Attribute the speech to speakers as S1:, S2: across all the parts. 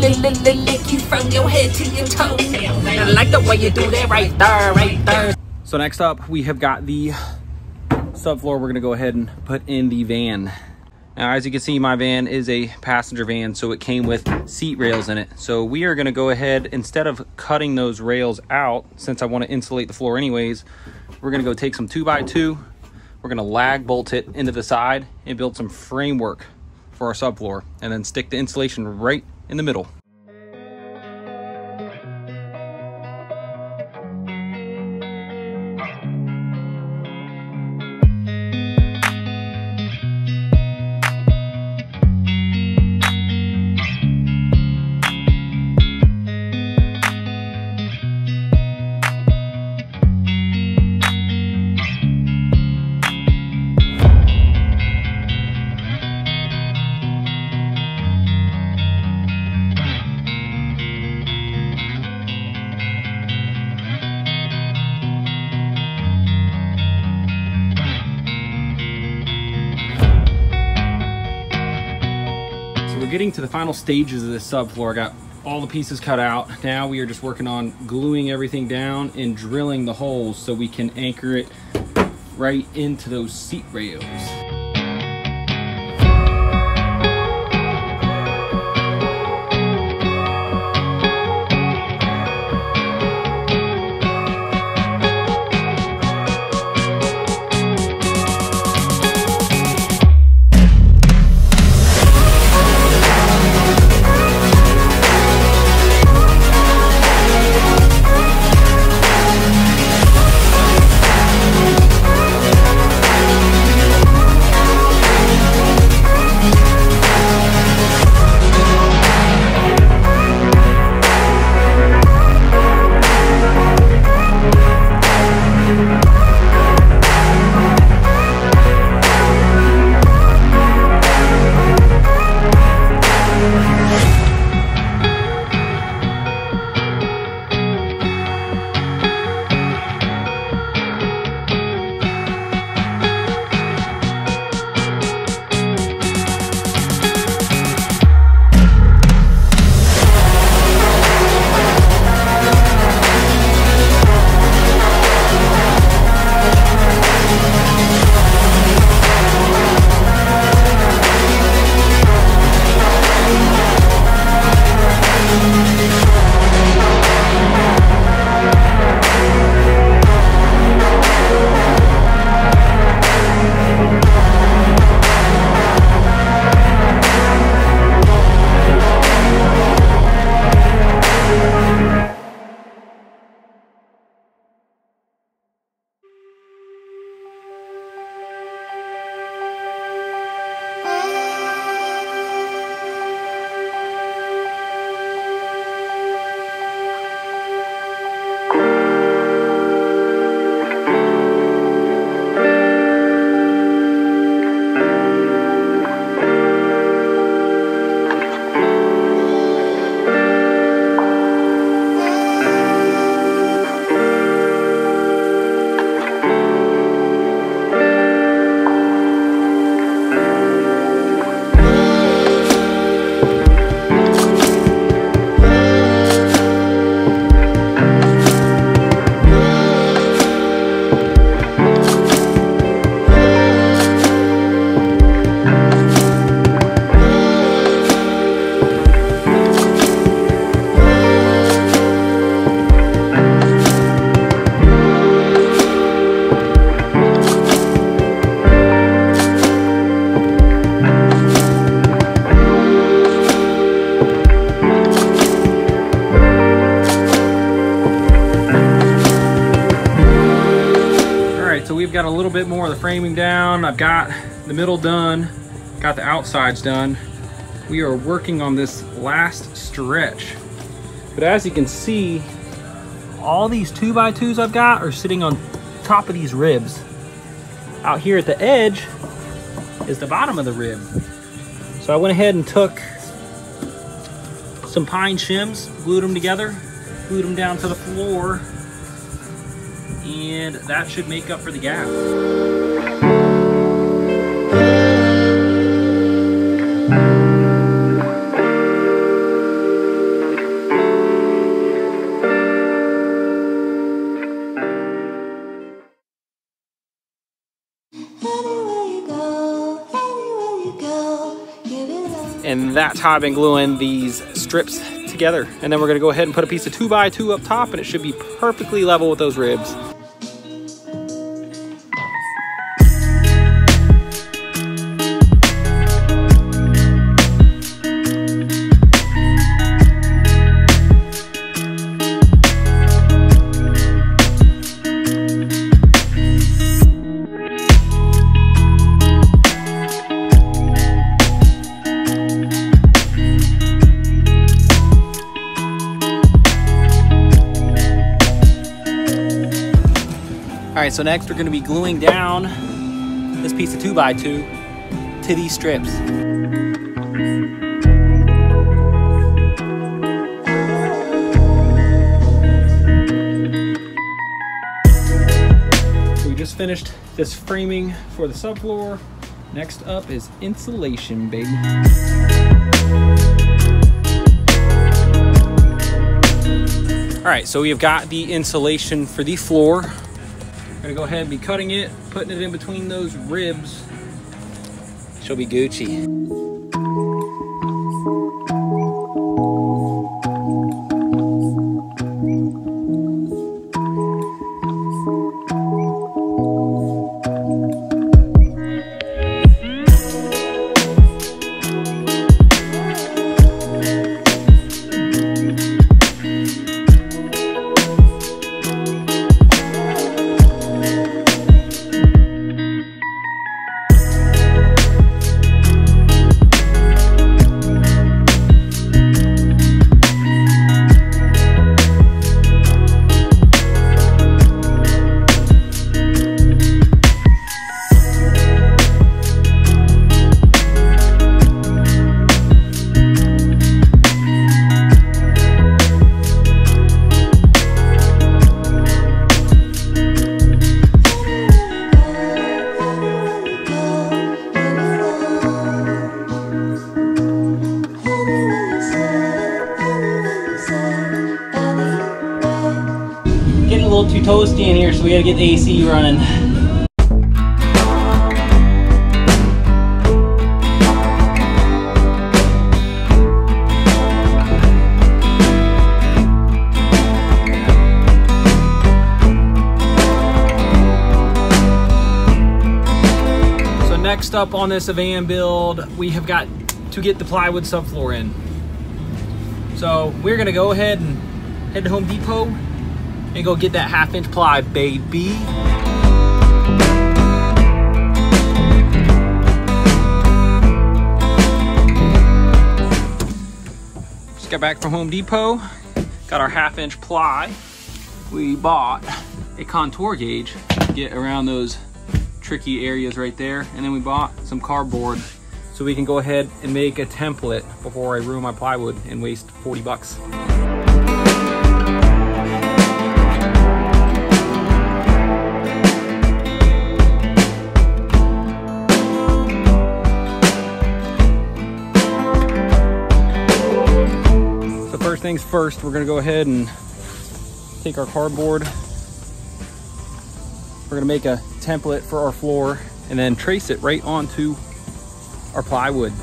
S1: lick you from your head to your toe. I like the way you do that right there, right there.
S2: So next up, we have got the subfloor we're gonna go ahead and put in the van. Now, as you can see, my van is a passenger van, so it came with seat rails in it. So we are gonna go ahead, instead of cutting those rails out, since I wanna insulate the floor anyways, we're gonna go take some 2x2, we're gonna lag bolt it into the side and build some framework for our subfloor, and then stick the insulation right in the middle. We're getting to the final stages of this subfloor. I got all the pieces cut out. Now we are just working on gluing everything down and drilling the holes so we can anchor it right into those seat rails. We've got a little bit more of the framing down. I've got the middle done, got the outsides done. We are working on this last stretch. But as you can see, all these 2x2s I've got are sitting on top of these ribs. Out here at the edge is the bottom of the rib. So I went ahead and took some pine shims, glued them together, glued them down to the floor, and that should make up for the gap. And that's how I've been gluing these strips together. And then we're gonna go ahead and put a piece of 2x2 up top, and it should be perfectly level with those ribs. All right, so next we're gonna be gluing down this piece of 2x2 to these strips. We just finished this framing for the subfloor. Next up is insulation, baby. All right, so we have got the insulation for the floor. I'm gonna go ahead and be cutting it, putting it in between those ribs. She'll be Gucci. Too toasty in here, so we gotta get the AC running. So next up on this van build, we have got to get the plywood subfloor in. So we're gonna go ahead and head to Home Depot and go get that 1/2-inch ply, baby. Just got back from Home Depot, got our 1/2-inch ply. We bought a contour gauge to get around those tricky areas right there, and then we bought some cardboard so we can go ahead and make a template before I ruin my plywood and waste 40 bucks. First things first, we're gonna go ahead and take our cardboard. We're gonna make a template for our floor and then trace it right onto our plywood.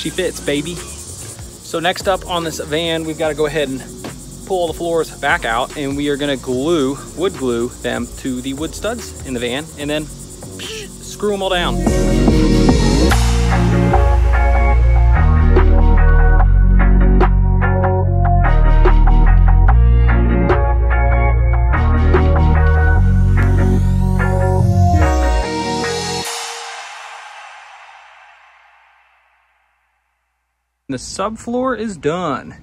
S2: she fits, baby. So next up on this van, we've got to go ahead and pull all the floors back out, and we are going to wood glue them to the wood studs in the van, and then screw them all down. The subfloor is done.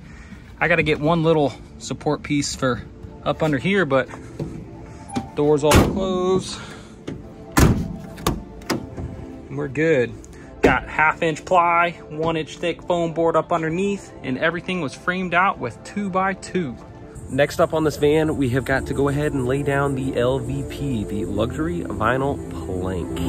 S2: I got to get one little support piece for up under here, but doors all closed. And we're good. Got 1/2-inch ply, 1-inch thick foam board up underneath, and everything was framed out with 2x2. Next up on this van, we have got to go ahead and lay down the LVP, the luxury vinyl plank.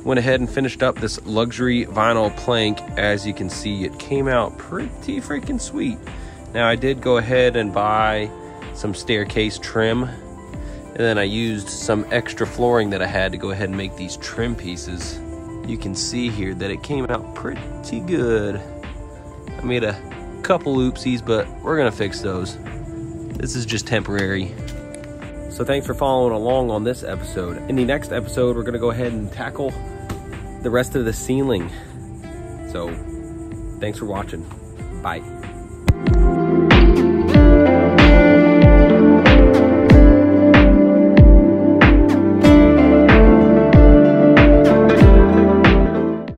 S3: Went ahead and finished up this luxury vinyl plank. As you can see, it came out pretty freaking sweet. Now I did go ahead and buy some staircase trim, and then I used some extra flooring that I had to go ahead and make these trim pieces. You can see here that it came out pretty good. I made a couple oopsies, but we're gonna fix those. This is just temporary. So thanks for following along on this episode. In the next episode, we're gonna go ahead and tackle the rest of the ceiling. So thanks for watching. Bye.